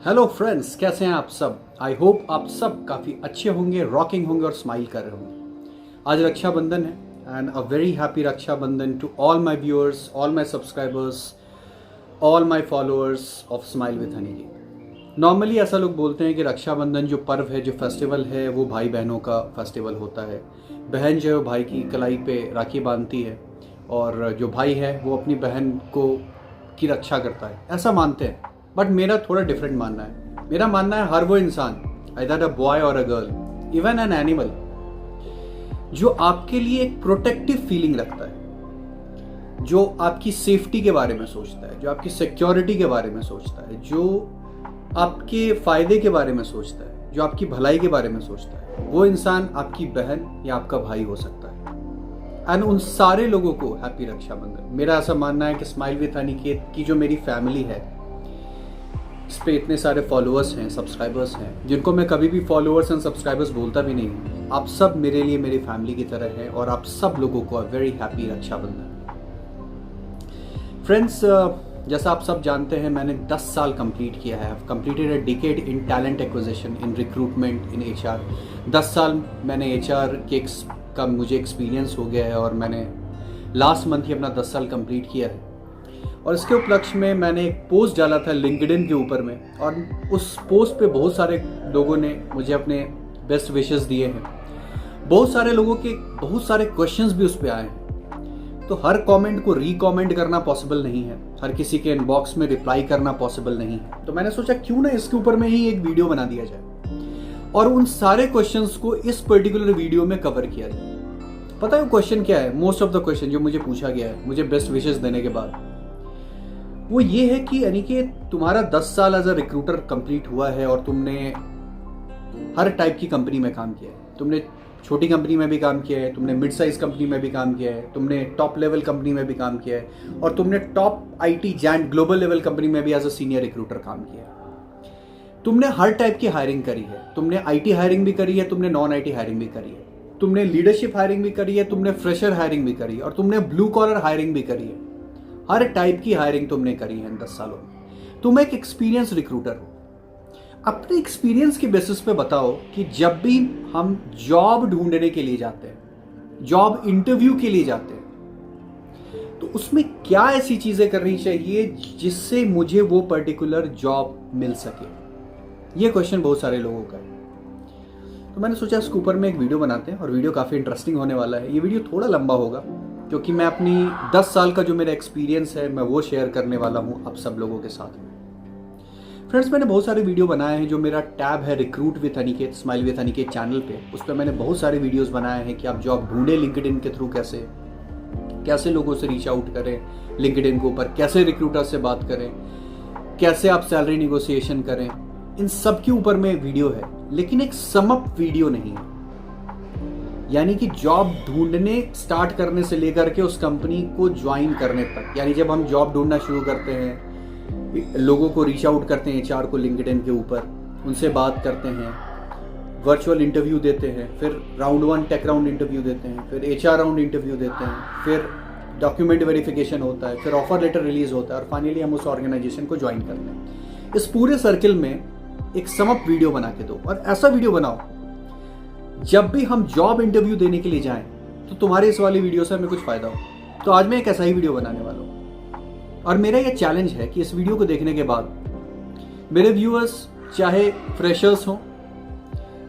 Hello friends, कैसे हैं आप सब। आई होप आप सब काफ़ी अच्छे होंगे, रॉकिंग होंगे और स्माइल कर रहे होंगे। आज रक्षाबंधन है and a very happy Rakshabandhan to all my viewers, all my subscribers, all my followers of smile with honey ji. Normally ऐसा लोग बोलते हैं कि रक्षाबंधन जो पर्व है, जो फेस्टिवल है, वो भाई बहनों का फेस्टिवल होता है। बहन जो है वो भाई की कलाई पे राखी बांधती है और जो भाई है वो अपनी बहन को की रक्षा करता है, ऐसा मानते हैं। बट मेरा थोड़ा डिफरेंट मानना है। मेरा मानना है हर वो इंसान, आइदर अ बॉय और a girl, even an animal, जो आपके लिए एक प्रोटेक्टिव फीलिंग रखता है, जो आपकी सेफ्टी के बारे में सोचता है, जो आपकी सिक्योरिटी के बारे में सोचता है, जो आपके फायदे के बारे में सोचता है, जो आपकी भलाई के बारे में सोचता है, वो इंसान आपकी बहन या आपका भाई हो सकता है। एंड उन सारे लोगों को हैप्पी रक्षाबंधन। मेरा ऐसा मानना है कि स्माइल विद अनिकेत की जो मेरी फैमिली है, इस पे इतने सारे फॉलोअर्स हैं, सब्सक्राइबर्स हैं, जिनको मैं कभी भी फॉलोअर्स एंड सब्सक्राइबर्स बोलता भी नहीं हूँ। आप सब मेरे लिए मेरी फैमिली की तरह हैं और आप सब लोगों को वेरी हैप्पी रक्षाबंधन। फ्रेंड्स, जैसा आप सब जानते हैं, मैंने 10 साल कंप्लीट किया है। Completed a decade in talent acquisition, in recruitment, in HR. 10 साल मैंने एचआर का मुझे एक्सपीरियंस हो गया है और मैंने लास्ट मंथ ही अपना 10 साल कंप्लीट किया है। और इसके उपलक्ष्य में मैंने एक पोस्ट डाला था लिंक्डइन के ऊपर में, और उस पोस्ट पे बहुत सारे लोगों ने मुझे अपने बेस्ट विशेस दिए हैं। बहुत सारे लोगों के बहुत सारे क्वेश्चंस भी उस पे आए हैं। तो हर कमेंट को रीकमेंट करना पॉसिबल नहीं है, हर किसी के इनबॉक्स में रिप्लाई करना पॉसिबल नहीं है। तो मैंने सोचा क्यों ना इसके ऊपर में ही एक वीडियो बना दिया जाए और उन सारे क्वेश्चंस को इस पर्टिकुलर वीडियो में कवर किया जाए। पता है वो क्वेश्चन क्या है? मोस्ट ऑफ द क्वेश्चन जो मुझे पूछा गया है मुझे बेस्ट विशेस देने के बाद, वो ये है कि यानी कि तुम्हारा 10 साल एज अ रिक्रूटर कंप्लीट हुआ है और तुमने हर टाइप की कंपनी में काम किया है। तुमने छोटी कंपनी में भी काम किया है, तुमने मिड साइज कंपनी में भी काम किया है, तुमने टॉप लेवल कंपनी में भी काम किया है, और तुमने top IT giant global level company में भी एज अ सीनियर रिक्रूटर काम किया है। तुमने हर टाइप की हायरिंग करी है। तुमने आईटी हायरिंग भी करी है, तुमने नॉन आईटी हायरिंग भी करी है, तुमने लीडरशिप हायरिंग भी करी है, तुमने फ्रेशर हायरिंग भी करी है, और तुमने ब्लू कॉलर हायरिंग भी करी है। हर टाइप की हायरिंग तुमने करी है इन 10 सालों में। तुम एक एक्सपीरियंस रिक्रूटर हो। अपने एक्सपीरियंस के बेसिस पे बताओ कि जब भी हम जॉब ढूंढने के लिए जाते हैं, जॉब इंटरव्यू के लिए जाते हैं, तो उसमें क्या ऐसी चीजें करनी चाहिए जिससे मुझे वो पर्टिकुलर जॉब मिल सके। ये क्वेश्चन बहुत सारे लोगों का है। तो मैंने सोचा इसके ऊपर में एक वीडियो बनाते हैं, और वीडियो काफ़ी इंटरेस्टिंग होने वाला है। ये वीडियो थोड़ा लंबा होगा क्योंकि मैं अपनी 10 साल का जो मेरा एक्सपीरियंस है मैं वो शेयर करने वाला हूँ आप सब लोगों के साथ में। फ्रेंड्स, मैंने बहुत सारे वीडियो बनाए हैं। जो मेरा टैब है recruit with Aniket, smile with Aniket channel पे, उस पर मैंने बहुत सारे वीडियोस बनाए हैं कि आप जॉब ढूंढें लिंक्डइन के थ्रू, कैसे लोगों से रीच आउट करें लिंक्डइन के ऊपर, कैसे रिक्रूटर से बात करें, कैसे आप सैलरी निगोसिएशन करें। इन सब के ऊपर में वीडियो है, लेकिन एक समअप वीडियो नहीं है। यानी कि जॉब ढूंढने स्टार्ट करने से लेकर के उस कंपनी को ज्वाइन करने तक, यानी जब हम जॉब ढूंढना शुरू करते हैं, लोगों को रीच आउट करते हैं एचआर को लिंक्डइन के ऊपर, उनसे बात करते हैं, वर्चुअल इंटरव्यू देते हैं, फिर राउंड 1 टेक राउंड इंटरव्यू देते हैं, फिर एचआर राउंड इंटरव्यू देते हैं, फिर डॉक्यूमेंट वेरिफिकेशन होता है, फिर ऑफर लेटर रिलीज होता है, और फाइनली हम उस ऑर्गेनाइजेशन को ज्वाइन करते हैं। इस पूरे सर्किल में एक समअप वीडियो बना के दो, और ऐसा वीडियो बनाओ जब भी हम जॉब इंटरव्यू देने के लिए जाएं तो तुम्हारे इस वाली वीडियो से हमें कुछ फायदा हो। तो आज मैं एक ऐसा ही वीडियो बनाने वाला हूं, और मेरा यह चैलेंज है कि इस वीडियो को देखने के बाद मेरे व्यूअर्स, चाहे फ्रेशर्स हों,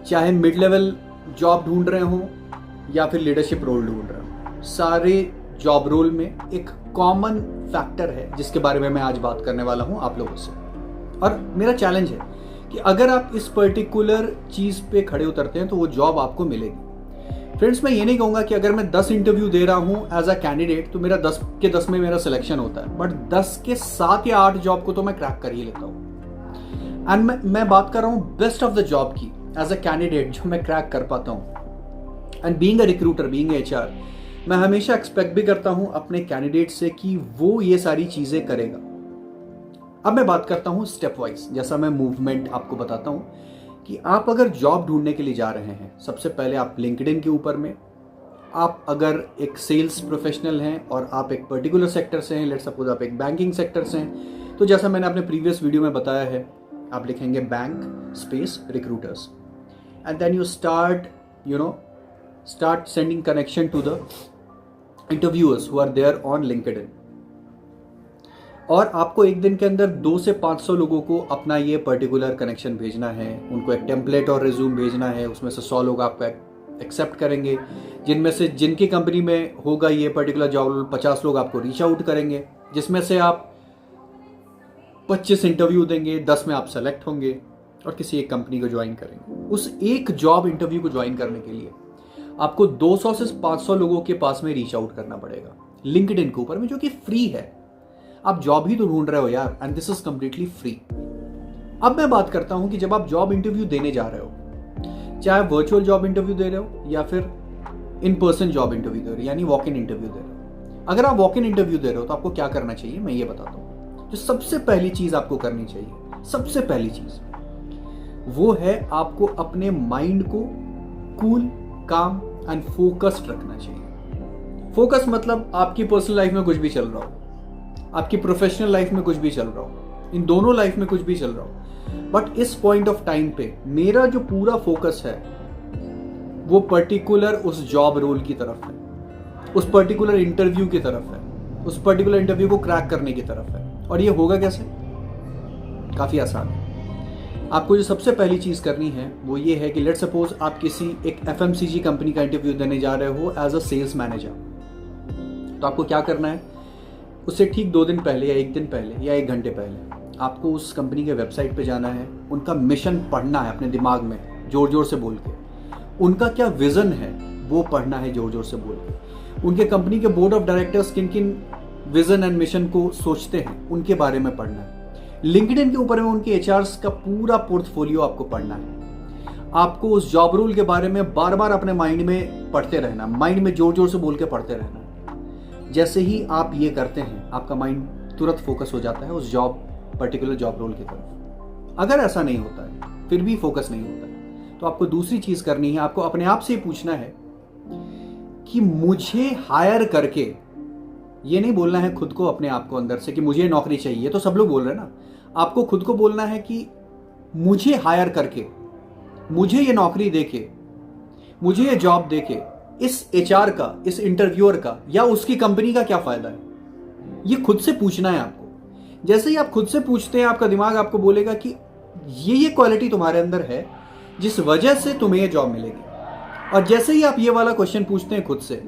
चाहे मिड लेवल जॉब ढूंढ रहे हों, या फिर लीडरशिप रोल ढूंढ रहे हों, सारे जॉब रोल में एक कॉमन फैक्टर है जिसके बारे में मैं आज बात करने वाला हूं आप लोगों से। और मेरा चैलेंज है कि अगर आप इस पर्टिकुलर चीज पे खड़े उतरते हैं तो वो जॉब आपको मिलेगी। फ्रेंड्स, मैं ये नहीं कहूंगा कि अगर मैं 10 इंटरव्यू दे रहा हूं एज अ कैंडिडेट तो मेरा 10 के 10 में मेरा सिलेक्शन होता है, बट 10 के 7 या 8 जॉब को तो मैं क्रैक कर ही लेता हूं। एंड मैं बात कर रहा हूं बेस्ट ऑफ द जॉब की एज अ कैंडिडेट, जो मैं क्रैक कर पाता हूं। And being a recruiter, being HR, मैं हमेशा एक्सपेक्ट भी करता हूं अपने कैंडिडेट से कि वो ये सारी चीजें करेगा। अब मैं बात करता हूं स्टेप वाइज, जैसा मैं मूवमेंट आपको बताता हूं कि आप अगर जॉब ढूंढने के लिए जा रहे हैं, सबसे पहले आप लिंक्डइन के ऊपर में, आप अगर एक सेल्स प्रोफेशनल हैं और आप एक पर्टिकुलर सेक्टर से हैं, लेट्स सपोज आप एक बैंकिंग सेक्टर से हैं, तो जैसा मैंने अपने प्रीवियस वीडियो में बताया है आप लिखेंगे bank space recruiters, and then you start sending connection to the interviewers who are there on LinkedIn. और आपको एक दिन के अंदर 200 से 500 लोगों को अपना ये पर्टिकुलर कनेक्शन भेजना है, उनको एक टेम्पलेट और रिज्यूम भेजना है। उसमें से 100 लोग आपका एक्सेप्ट करेंगे, जिनमें से जिनकी कंपनी में होगा ये पर्टिकुलर जॉब, 50 लोग आपको रीच आउट करेंगे, जिसमें से आप 25 इंटरव्यू देंगे, 10 में आप सेलेक्ट होंगे और किसी एक कंपनी को ज्वाइन करेंगे। उस एक जॉब इंटरव्यू को ज्वाइन करने के लिए आपको 200 से 500 लोगों के पास में रीच आउट करना पड़ेगा लिंक्डइन के ऊपर में, जो कि फ्री है। आप जॉब ही तो ढूंढ रहे हो यार, and this is completely free. अब मैं बात करता हूं कि जब आप जॉब इंटरव्यू देने जा रहे हो, चाहे वर्चुअल जॉब इंटरव्यू दे रहे हो या फिर इन पर्सन जॉब इंटरव्यू दे रहे हो, यानी वॉक इन इंटरव्यू दे रहे हो। अगर आप वॉक इन इंटरव्यू दे रहे हो तो आपको क्या करना चाहिए, मैं ये बताता हूं। जो सबसे पहली चीज आपको करनी चाहिए, सबसे पहली चीज वो है आपको अपने माइंड को कूल, काम एंड फोकस्ड रखना चाहिए। फोकस मतलब आपकी पर्सनल लाइफ में कुछ भी चल रहा हो, आपकी प्रोफेशनल लाइफ में कुछ भी चल रहा हो, इन दोनों लाइफ में कुछ भी चल रहा हो, बट इस पॉइंट ऑफ टाइम पे मेरा जो पूरा फोकस है वो पर्टिकुलर उस जॉब रोल की तरफ है, उस पर्टिकुलर इंटरव्यू की तरफ है, उस पर्टिकुलर इंटरव्यू को क्रैक करने की तरफ है। और ये होगा कैसे? काफी आसान है। आपको जो सबसे पहली चीज करनी है वो ये है कि लेट सपोज आप किसी एक FMCG कंपनी का इंटरव्यू देने जा रहे हो एज अ सेल्स मैनेजर। तो आपको क्या करना है, उससे ठीक 2 दिन पहले या 1 दिन पहले या 1 घंटे पहले आपको उस कंपनी के वेबसाइट पे जाना है, उनका मिशन पढ़ना है अपने दिमाग में जोर जोर से बोल के, उनका क्या विजन है वो पढ़ना है जोर जोर से बोल के, उनके कंपनी के बोर्ड ऑफ डायरेक्टर्स किन किन विजन एंड मिशन को सोचते हैं उनके बारे में पढ़ना है। लिंक्डइन के ऊपर में उनके HRs का पूरा पोर्टफोलियो आपको पढ़ना है। आपको उस जॉब रोल के बारे में बार बार अपने माइंड में पढ़ते रहना, माइंड में जोर जोर से बोल के पढ़ते रहना। जैसे ही आप ये करते हैं आपका माइंड तुरंत फोकस हो जाता है उस पर्टिकुलर जॉब रोल की तरफ। अगर ऐसा नहीं होता है, फिर भी फोकस नहीं होता है, तो आपको दूसरी चीज करनी है, आपको अपने आप से पूछना है कि मुझे हायर करके, ये नहीं बोलना है खुद को अपने आप को अंदर से कि मुझे नौकरी चाहिए, तो सब लोग बोल रहे हैं ना। आपको खुद को बोलना है कि मुझे हायर करके, मुझे ये नौकरी देके, मुझे ये जॉब देके इस HR का, इस इंटरव्यूअर का या उसकी कंपनी का क्या फायदा है। ये खुद से पूछना है आपको। जैसे ही आप खुद से पूछते हैं आपका दिमाग आपको बोलेगा कि ये क्वालिटी तुम्हारे अंदर है जिस वजह से तुम्हें ये जॉब मिलेगी। और जैसे ही आप ये वाला क्वेश्चन पूछते हैं खुद से,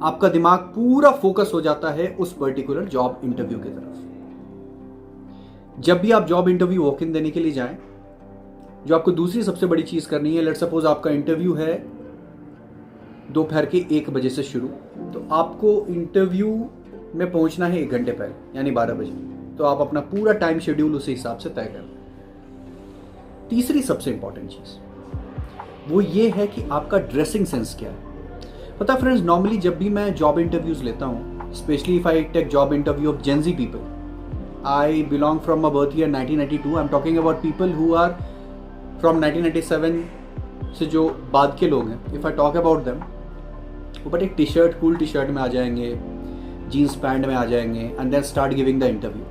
आपका दिमाग पूरा फोकस हो जाता है उस पर्टिकुलर जॉब इंटरव्यू की तरफ। जब भी आप जॉब इंटरव्यू वॉक इन देने के लिए जाएं, जो आपको दूसरी सबसे बड़ी चीज करनी है, लेट्स सपोज आपका इंटरव्यू है दोपहर के 1 बजे से शुरू, तो आपको इंटरव्यू में पहुंचना है 1 घंटे पहले यानी 12 बजे। तो आप अपना पूरा टाइम शेड्यूल उसी हिसाब से तय करें। तीसरी सबसे इंपॉर्टेंट चीज वो ये है कि आपका ड्रेसिंग सेंस क्या है। पता फ्रेंड्स, नॉर्मली जब भी मैं जॉब इंटरव्यूज लेता हूँ, specially if I take job interview of gen Z people, I belong from a birth year 1992। I am talking about people who are from 1997 से जो बाद के लोग हैं। If I talk about them, वो बट एक T shirt, cool T shirt में आ जाएंगे, जीन्स पैंट में आ जाएंगे and then start giving the interview.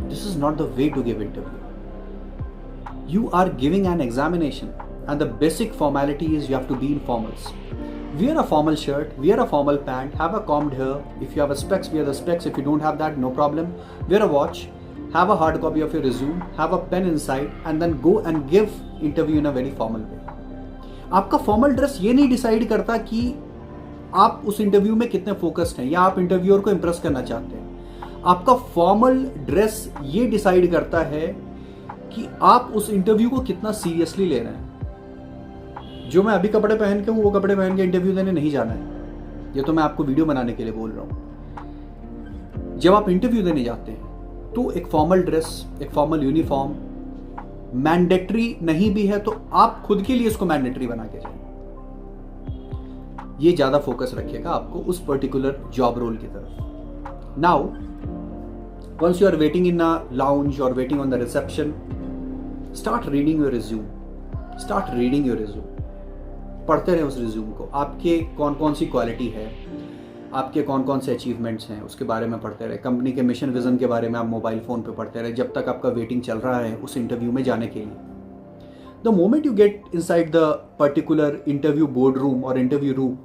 This is not the way to give interview. You are giving an examination and the basic formality is you have to be in formals. Wear a formal shirt, wear a formal pant, have a combed hair. If you have a specs, wear the specs. If you don't have that, no problem. Wear a watch, have a hard copy of your resume, have a pen inside, and then go and give interview in a very formal way. आपका formal dress ये नहीं decide करता कि आप उस interview में कितने focused हैं या आप इंटरव्यूअर को इंप्रेस करना चाहते हैं। आपका फॉर्मल ड्रेस ये डिसाइड करता है कि आप उस इंटरव्यू को कितना सीरियसली ले रहे हैं। जो मैं अभी कपड़े पहन के हूँ वो कपड़े पहन के इंटरव्यू देने नहीं जाना है। ये तो मैं आपको वीडियो बनाने के लिए बोल रहा हूँ। जब आप इंटरव्यू देने जाते हैं तो एक फॉर्मल ड्रेस, एक फॉर्मल यूनिफॉर्म मैंडेटरी नहीं भी है तो आप खुद के लिए इसको मैंडेटरी बना के जाए। ये ज्यादा फोकस रखिएगा आपको उस पर्टिकुलर जॉब रोल की तरफ। Now once you are waiting in a lounge or waiting on the reception, start reading your resume, start reading your resume. पढ़ते रहे उस रिज्यूम को, आपके कौन कौन सी क्वालिटी है, आपके कौन कौन से अचीवमेंट्स हैं उसके बारे में पढ़ते रहे, कंपनी के मिशन विज़न के बारे में आप मोबाइल फ़ोन पे पढ़ते रहे जब तक आपका वेटिंग चल रहा है उस इंटरव्यू में जाने के लिए. The moment you get inside the particular interview board room or interview room,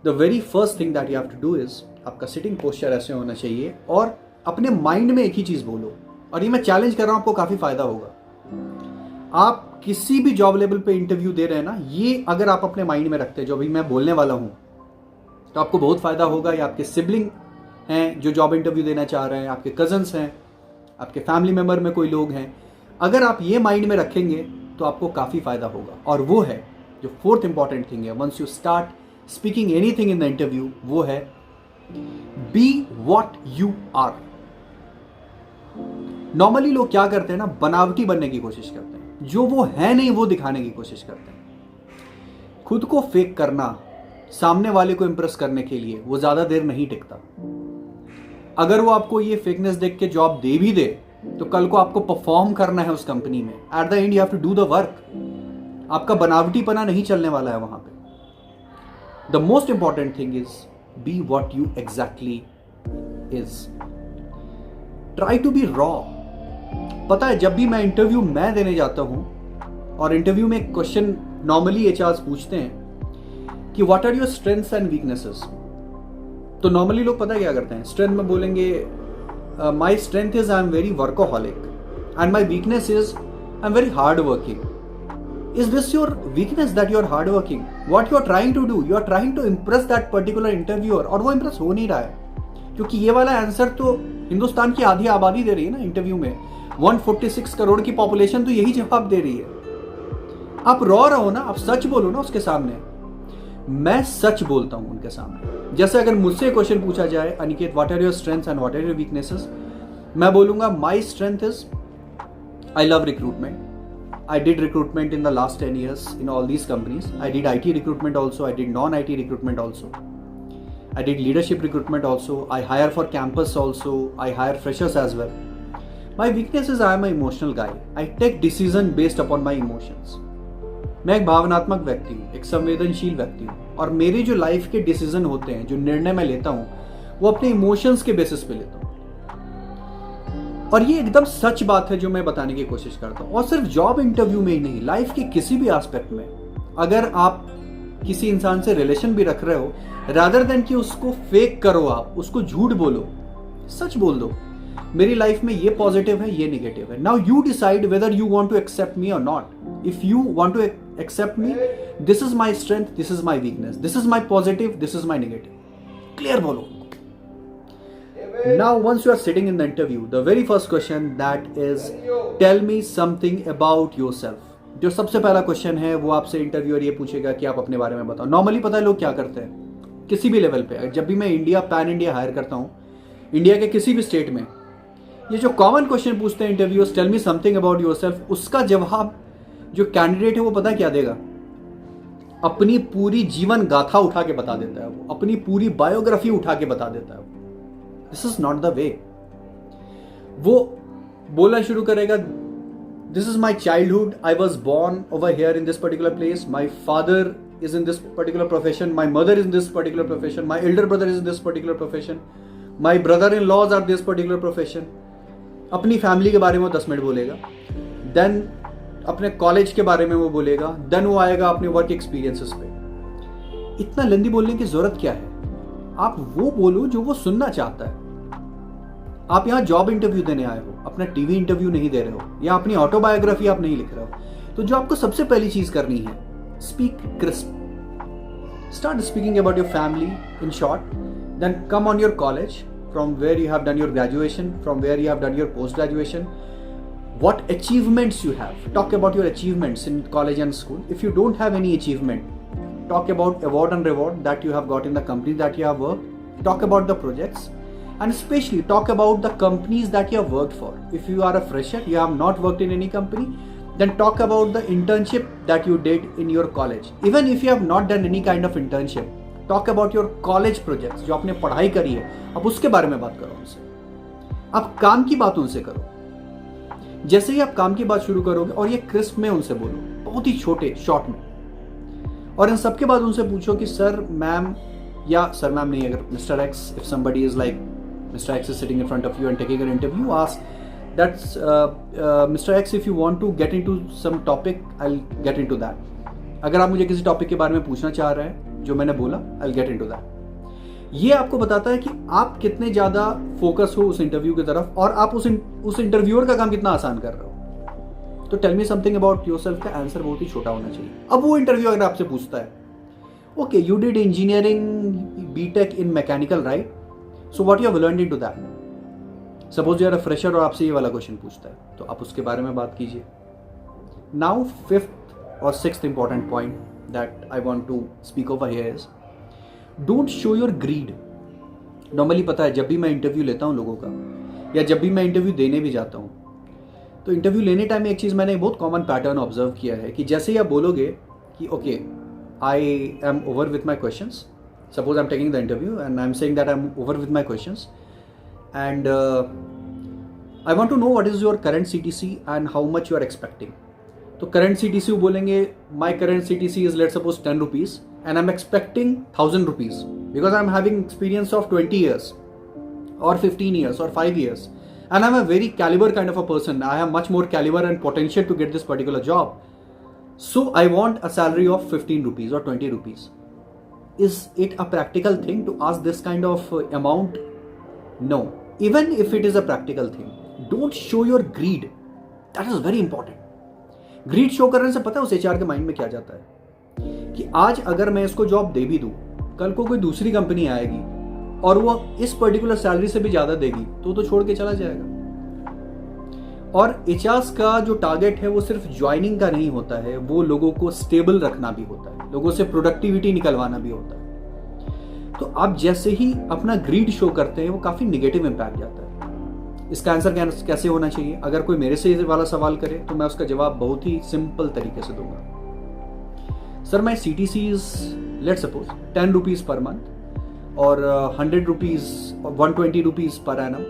the very first thing that you have to do is, आपका सिटिंग पोस्चर ऐसे होना चाहिए और अपने माइंड में एक ही चीज़ बोलो. और ये मैं चैलेंज कर रहा हूँ, आपको काफ़ी फ़ायदा होगा. आप किसी भी जॉब लेवल पे इंटरव्यू दे रहे हैं ना, ये अगर आप अपने माइंड में रखते हैं जो अभी मैं बोलने वाला हूँ, तो आपको बहुत फ़ायदा होगा. या आपके सिबलिंग हैं जो जॉब इंटरव्यू देना चाह रहे हैं, आपके कजन्स हैं, आपके फैमिली मेम्बर में कोई लोग हैं, अगर आप ये माइंड में रखेंगे तो आपको काफ़ी फ़ायदा होगा. और वो है जो फोर्थ इंपॉर्टेंट थिंग है, once you start speaking anything in the interview, वो है be what you are. Normally लोग क्या करते हैं ना, बनावटी बनने की कोशिश करते हैं, जो वो है नहीं वो दिखाने की कोशिश करते हैं. खुद को फेक करना सामने वाले को इंप्रेस करने के लिए वो ज्यादा देर नहीं टिकता. अगर वो आपको ये फेकनेस देख के जॉब दे भी दे तो कल को आपको परफॉर्म करना है उस कंपनी में. At the end you have to do the work. आपका बनावटीपना नहीं चलने वाला है वहां पे. The most important thing is be what you exactly is. Try to be raw. पता है, जब भी मैं इंटरव्यू देने जाता हूं और इंटरव्यू में एक क्वेश्चन नॉर्मली एचआर पूछते हैं कि what are your strengths and weaknesses, तो नॉर्मली लोग पता क्या करते हैं, स्ट्रेंथ में बोलेंगे my strength is I am very workaholic and my weakness is I am very hard working. Is this your weakness that you are hard working? What you are trying to do, you are trying to impress that particular interviewer, और वो impress हो नहीं रहा है. क्योंकि ये वाला answer तो हिंदुस्तान की आधी आबादी दे रही है ना इंटरव्यू में. 146 करोड़ की पॉपुलेशन तो यही जवाब दे रही है. आप रॉ रहो ना, आप सच बोलो ना उसके सामने. मैं सच बोलता हूं उनके सामने. जैसे अगर मुझसे क्वेश्चन पूछा जाए, Aniket what are your strengths and what are your weaknesses, मैं बोलूंगा my strength is I love recruitment. I did recruitment in the last 10 years in all these companies. I did IT recruitment also. I did non-IT recruitment also. I did leadership recruitment also. I hire for campus also. I hire freshers as well. My weakness is I am an emotional guy. I take decision based upon my emotions. मैं एक भावनात्मक व्यक्ति हूँ, एक संवेदनशील व्यक्ति हूँ, और मेरे जो लाइफ के डिसीजन होते हैं, जो निर्णय मैं लेता हूँ, वो अपने इमोशंस के बेसिस पे लेता हूँ. और ये एकदम सच बात है जो मैं बताने की कोशिश करता हूँ. और सिर्फ जॉब इंटरव्यू में ही नहीं, लाइफ के किसी भी एस्पेक्ट में. अगर आप किसी इंसान से रिलेशन भी रख रहे हो, रादर देन कि उसको फेक करो, आप उसको झूठ बोलो, सच बोल दो, मेरी लाइफ में ये पॉजिटिव है, ये नेगेटिव है. Now you decide whether you want to accept me or not. If you want to accept me, this is my strength, this is my weakness, this is my positive, this is my negative. Clear बोलो. Now, once you are sitting in the interview, the very first question that is, tell me something about yourself. जो सबसे पहला question है वो आपसे interviewer ये पूछेगा कि आप अपने बारे में बताओ. नॉर्मली पता है लोग क्या करते हैं, किसी भी लेवल पे, जब भी मैं पैन इंडिया हायर करता हूँ, इंडिया के किसी भी स्टेट में, ये जो कॉमन क्वेश्चन पूछते हैं interviewers, tell me something about yourself, उसका जवाब जो कैंडिडेट है वो पता क्या देगा, अपनी पूरी जीवन गाथा उठा के बता देता है. वो अपनी पूरी बायोग्राफी उठा के बता देता है. This is not the way. वो बोलना शुरू करेगा, this is my childhood, I was born over here in this particular place, my father is in this particular profession, my mother is in this particular profession, my elder brother is in this particular profession, my brother-in-laws are this particular profession. अपनी family के बारे में 10 minute बोलेगा. Then अपने college के बारे में वो बोलेगा. देन वो आएगा अपने वर्क एक्सपीरियंसेस पे. इतना लंबी बोलने की जरूरत क्या है? आप वो बोलो जो वो सुनना चाहता है. आप यहाँ जॉब इंटरव्यू देने आए हो, अपना टीवी इंटरव्यू नहीं दे रहे हो, या अपनी ऑटोबायोग्राफी आप नहीं लिख रहे हो. तो जो आपको सबसे पहली चीज करनी है, speak crisp. Start speaking about your family in short. Then come on your college, from where you have done your graduation, from where you have done your post graduation, what achievements you have. Talk about your achievements in college and school. If you don't have any achievement, talk about award and reward that you have got in the company that you have worked. Talk about the projects, and especially talk about the companies that you have worked for. If you are a fresher, you have not worked in any company, then talk about the internship that you did in your college. Even if you have not done any kind of internship, talk about your college projects. जो आपने पढ़ाई करी है, अब उसके बारे में बात करो उनसे. आप काम की बात उनसे करो. जैसे ही आप काम की बात शुरू करोगे, और ये क्रिस्प में उनसे बोलो, बहुत ही छोटे शॉर्ट में, और इन सबके बाद उनसे पूछो कि सर, मैम, या सर मैम नहीं, अगर mister X, if somebody is like mister X is sitting in front of you and taking an interview, ask that's mister X, if you want to get into some topic I will get into that. अगर आप मुझे किसी topic के बारे में पूछना चाह रहे हैं जो मैंने बोला, आई विल गेट इनटू दैट। ये आपको बताता है कि आप कितने ज़्यादा फोकस हो उस इंटरव्यू की तरफ और आप उस इंटरव्यूअर का काम कितना आसान कर रहे हो। तो tell me something about yourself का आंसर बहुत ही छोटा होना चाहिए। अब वो इंटरव्यू अगर आपसे पूछता है, okay you did engineering BTech in mechanical right, so what you have learned into that. Suppose you are a fresher और आपसे ये वाला क्वेश्चन पूछता है, तो आप उसके बारे में बात कीजिए। नाउ फिफ्थ और sixth important point that I want to speak over here is don't show your greed. Normally पता है जब भी मैं इंटरव्यू लेता हूँ लोगों का, या जब भी मैं इंटरव्यू देने भी जाता हूँ, तो इंटरव्यू लेने टाइम में एक चीज़ मैंने बहुत कॉमन पैटर्न ऑब्जर्व किया है कि जैसे ही आप बोलोगे कि okay I am over with my questions, suppose I am taking the interview and I am saying that I am over with my questions and I want to know what is your current CTC and how much you are expecting. तो current CTC वो बोलेंगे my current CTC is let's suppose 10 rupees and I'm expecting 1,000 rupees because I'm having experience of 20 years or 15 years or 5 years and I'm a very caliber kind of a person. I have much more caliber and potential to get this particular job. So I want a salary of 15 rupees or 20 rupees. Is it a practical thing to ask this kind of amount? No. Even if it is a practical thing, don't show your greed. That is very important. Greed show करने से पता है उस HR के mind में क्या जाता है कि आज अगर मैं इसको जॉब दे भी दूं, कल को कोई दूसरी कंपनी आएगी और वो इस पर्टिकुलर सैलरी से भी ज़्यादा देगी तो छोड़ के चला जाएगा। और एचआर्स का जो टारगेट है वो सिर्फ ज्वाइनिंग का नहीं होता है, वो लोगों को स्टेबल रखना भी होता है, लोगों से प्रोडक्टिविटी निकलवाना भी होता है। तो आप जैसे ही अपना ग्रीड शो करते हैं वो काफ़ी निगेटिव इम्पैक्ट जाता है। इसका आंसर कैसे होना चाहिए? अगर कोई मेरे से ये वाला सवाल करे तो मैं उसका जवाब बहुत ही सिंपल तरीके से दूंगा। Sir my CTC is let suppose 10 rupees per month or 100 rupees or 120 rupees per annum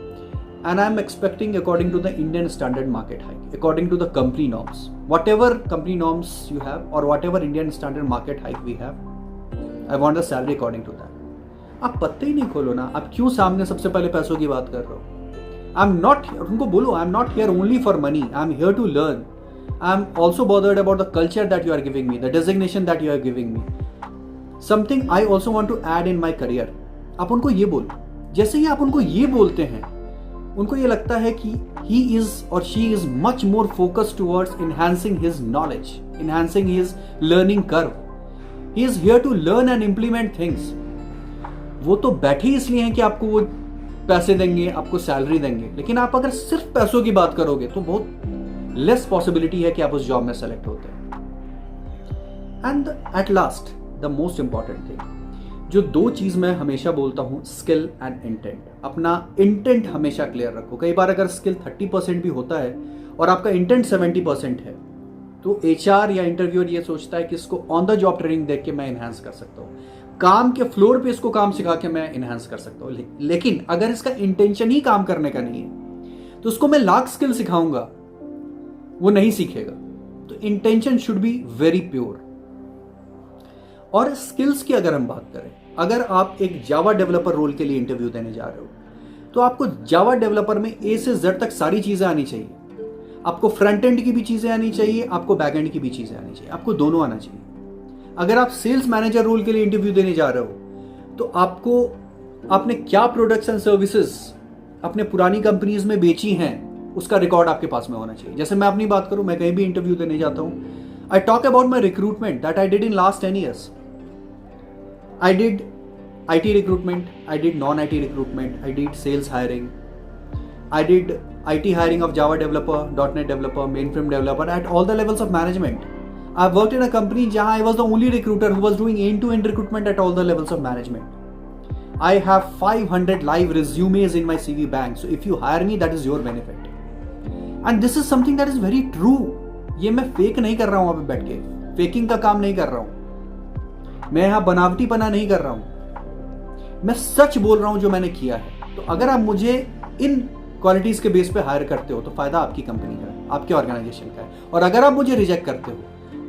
and I am expecting according to the Indian standard market hike, according to the company norms, whatever company norms you have or whatever Indian standard market hike we have, I want the salary according to that. आप पत्ते ही नहीं खोलो ना, आप क्यों सामने सबसे पहले पैसों की बात कर रहे हो? आई एम नॉट, उनको बोलो I am not here only for money, I am here to learn. I'm also bothered about the culture that you are giving me, the designation that you are giving me. Something I also want to add in my career. आप उनको ये बोलो। जैसे ही आप उनको ये बोलते हैं, उनको ये लगता है कि he is or she is much more focused towards enhancing his knowledge, enhancing his learning curve. He is here to learn and implement things. वो तो बैठे इसलिए हैं कि आपको वो पैसे देंगे, आपको सैलरी देंगे, लेकिन आप अगर सिर्फ पैसों की बात करोगे तो बहुत लेस पॉसिबिलिटी है कि आप उस जॉब में सेलेक्ट होते हैं। And at last the most important thing, जो दो चीज मैं हमेशा बोलता हूं, स्किल एंड इंटेंट। अपना इंटेंट हमेशा क्लियर रखो। कई बार अगर स्किल 30% भी होता है और आपका इंटेंट 70% है, तो HR या इंटरव्यूअर ये सोचता है कि इसको ऑन द जॉब ट्रेनिंग देख के मैं इनहेंस कर सकता हूँ, काम के फ्लोर पे इसको काम सिखा के मैं इनहेंस कर सकता हूँ। लेकिन अगर इसका इंटेंशन ही काम करने का नहीं है तो उसको मैं लाख स्किल सिखाऊंगा, वो नहीं सीखेगा। तो intention should be very pure. और स्किल्स की अगर हम बात करें, अगर आप एक जावा डेवलपर रोल के लिए इंटरव्यू देने जा रहे हो तो आपको जावा डेवलपर में A से Z तक सारी चीजें आनी चाहिए। आपको फ्रंट एंड की भी चीजें आनी चाहिए, आपको बैक एंड की भी चीजें आनी चाहिए, आपको दोनों आना चाहिए। अगर आप सेल्स मैनेजर रोल के लिए इंटरव्यू देने जा रहे हो तो आपने क्या प्रोडक्ट्स एंड सर्विसेज अपने पुरानी कंपनीज में बेची हैं उसका रिकॉर्ड आपके पास में होना चाहिए। जैसे मैं अपनी बात करूं, मैं कहीं भी इंटरव्यू देने जाता हूं, आई talk about my recruitment that I did in last 10 years. I did IT recruitment, I did non-IT recruitment, I did sales hiring, I did IT hiring of Java developer, .NET developer, mainframe developer at all the levels of management. I worked in a company jahan I was the only recruiter who was doing end-to-end recruitment at all the levels of management. I have 500 live resumes in my CV bank, so if you hire me, that is your benefit. And this is something that is very true. ये मैं fake नहीं कर रहा हूँ वहाँ पे बैठ के, फेकिंग का काम नहीं कर रहा हूँ, मैं यहाँ बनावटीपना नहीं कर रहा हूँ, मैं सच बोल रहा हूँ जो मैंने किया है। तो अगर आप मुझे इन क्वालिटीज के बेस पे हायर करते हो तो फायदा आपकी कंपनी का है, आपके ऑर्गेनाइजेशन का है, और अगर आप मुझे रिजेक्ट करते हो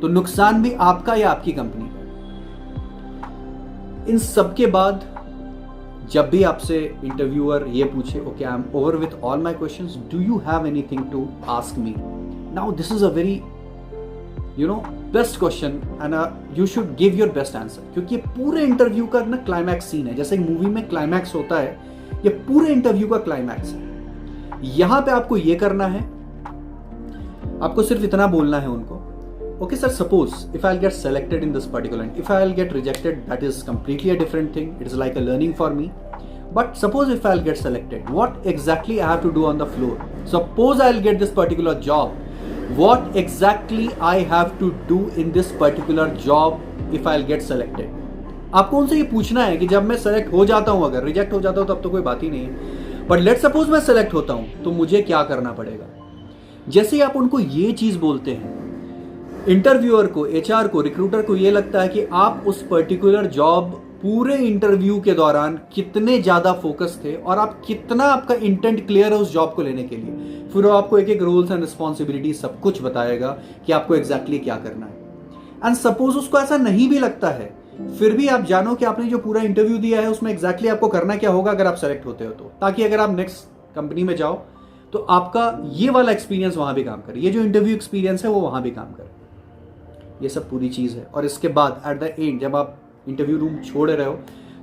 तो नुकसान भी आपका या आपकी कंपनी का है। इन सब के बाद जब भी आपसे इंटरव्यूअर ये पूछे, okay I am over with all my questions, do you have anything to ask me? Now this is a very best question and you should give your best answer, क्योंकि ये पूरे इंटरव्यू का ना climax scene है। जैसे एक movie में climax होता है, ये पूरे इंटरव्यू का क्लाइमैक्स है। यहां पे आपको ये करना है, आपको सिर्फ इतना बोलना है उनको, okay sir, suppose if I'll get selected in this particular and if I'll get rejected, that is completely a different thing, it is like a learning for me, but suppose if I'll get selected, what exactly I have to do on the floor? Suppose I'll get this particular job, what exactly I have to do in this particular job if I'll get selected? आपको उनसे ये पूछना है कि जब मैं select हो जाता हूं, अगर रिजेक्ट हो जाता हूं तब तो कोई बात ही नहीं है, बट लेट सपोज मैं सेलेक्ट होता हूं तो मुझे क्या करना पड़ेगा। जैसे ही आप उनको ये चीज बोलते हैं, इंटरव्यूअर को, एचआर को, रिक्रूटर को ये लगता है कि आप उस पर्टिकुलर जॉब पूरे इंटरव्यू के दौरान कितने ज्यादा फोकस थे और आप कितना, आपका इंटेंट क्लियर है उस जॉब को लेने के लिए। फिर वो आपको एक एक रोल्स एंड रिस्पॉन्सिबिलिटी सब कुछ बताएगा कि आपको एग्जैक्टली क्या करना है। एंड सपोज उसको ऐसा नहीं भी लगता है, फिर भी आप जानो कि आपने जो पूरा इंटरव्यू दिया है उसमें एग्जैक्टली आपको करना क्या होगा अगर आप सेलेक्ट होते हो तो, ताकि अगर आप नेक्स्ट कंपनी में जाओ तो आपका ये वाला एक्सपीरियंस वहां भी काम करे, ये जो इंटरव्यू एक्सपीरियंस है वो वहां भी काम करे। ये सब पूरी चीज़ है। और इसके बाद एट द एंड जब आप इंटरव्यू रूम छोड़ रहे हो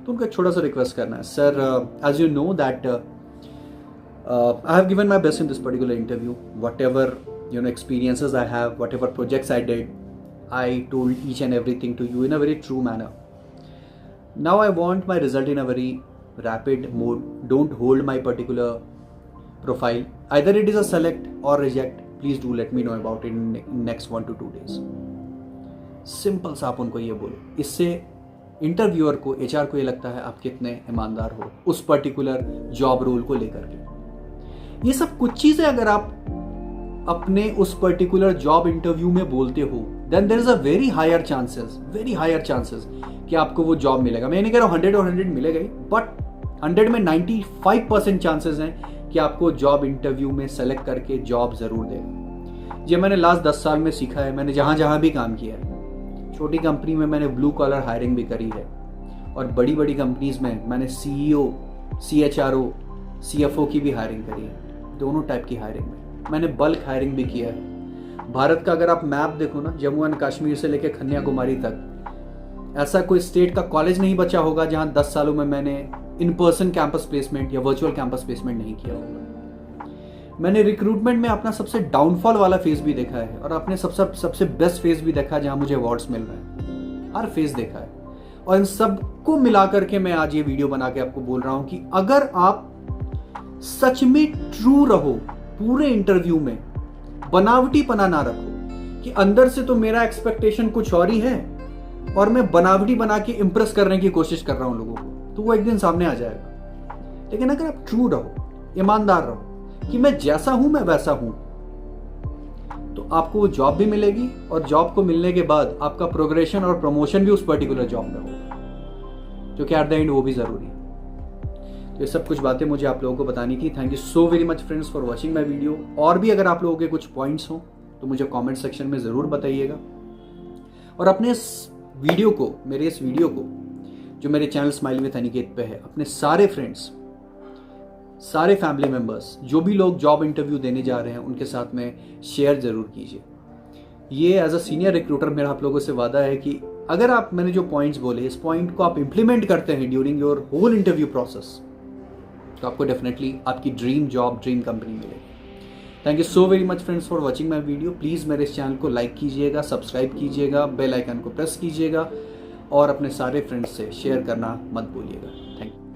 तो उनका छोटा सा रिक्वेस्ट करना है, sir as you know that I have given my best in this particular interview, whatever experiences I have, whatever projects I did, I told each and everything to you in a very true manner. Now I want my result in a very rapid mode. Don't hold my particular profile. Either it is a select or reject. Please do let me know about it in next 1 to 2 days. Simple सा आप उनको ये बोलो। इससे interviewer को, HR को ये लगता है आप कितने ईमानदार हो उस पर्टिकुलर जॉब रोल को लेकर के। ये सब कुछ चीजें अगर आप अपने उस पर्टिकुलर जॉब इंटरव्यू में बोलते हो, then there is a very higher chances कि आपको वो जॉब मिलेगा। मैं नहीं कह रहा हूँ 100 और 100 मिलेगा ही, बट 100 में 95% चांसेस हैं कि आपको जॉब इंटरव्यू में सेलेक्ट करके जॉब जरूर देगा। ये मैंने लास्ट 10 साल में सीखा है। मैंने जहां भी काम किया है, छोटी कंपनी में मैंने ब्लू कॉलर हायरिंग भी करी है और बड़ी बड़ी कंपनीज में मैंने CEO, CHRO, CFO की भी हायरिंग करी है। दोनों टाइप की हायरिंग में मैंने बल्क हायरिंग भी किया है। भारत का अगर आप मैप देखो ना, जम्मू एंड कश्मीर से लेकर कन्याकुमारी तक ऐसा कोई स्टेट का कॉलेज नहीं बचा होगा जहां 10 सालों में मैंने इन पर्सन कैंपस प्लेसमेंट या वर्चुअल कैंपस प्लेसमेंट नहीं किया होगा। मैंने रिक्रूटमेंट में अपना सबसे डाउनफॉल वाला फेज भी देखा है और अपने सबसे बेस्ट फेज भी देखा है जहां मुझे अवार्ड्स मिल रहे हैं। हर फेज देखा है और इन सबको मिला करके मैं आज ये वीडियो बना के आपको बोल रहा हूं कि अगर आप सच में ट्रू रहो पूरे इंटरव्यू में, बनावटीपना ना रखो कि अंदर से तो मेरा एक्सपेक्टेशन कुछ और ही है और मैं बनावटी बना के इंप्रेस करने की कोशिश कर रहा हूं लोगों को, तो वो एक दिन सामने आ जाएगा। लेकिन अगर आप ट्रू रहो, ईमानदार रहो कि मैं जैसा हूं मैं वैसा हूं, तो आपको वो जॉब भी मिलेगी और जॉब को मिलने के बाद आपका प्रोग्रेशन और प्रमोशन भी उस पर्टिकुलर जॉब में होगा, क्योंकि एट द एंड वो भी जरूरी है। तो ये सब कुछ बातें मुझे आप लोगों को बतानी थी। Thank you so very much friends for watching my video. और भी अगर आप लोगों के कुछ पॉइंट्स हो तो मुझे कमेंट सेक्शन में ज़रूर बताइएगा और अपने इस वीडियो को, मेरे इस वीडियो को जो मेरे चैनल स्माइल विद अनिकेत पे है, अपने सारे फ्रेंड्स, सारे फैमिली मेम्बर्स, जो भी लोग जॉब इंटरव्यू देने जा रहे हैं उनके साथ में शेयर ज़रूर कीजिए। ये एज अ सीनियर रिक्रूटर मेरा आप लोगों से वादा है कि अगर आप, मैंने जो पॉइंट्स बोले, इस पॉइंट को आप इम्प्लीमेंट करते हैं during your whole interview process, तो आपको डेफिनेटली आपकी ड्रीम जॉब, ड्रीम कंपनी मिलेगी। Thank you so very much friends for watching my video. Please मेरे इस चैनल को लाइक कीजिएगा, सब्सक्राइब कीजिएगा, बेल आइकन को प्रेस कीजिएगा और अपने सारे फ्रेंड्स से शेयर करना मत भूलिएगा।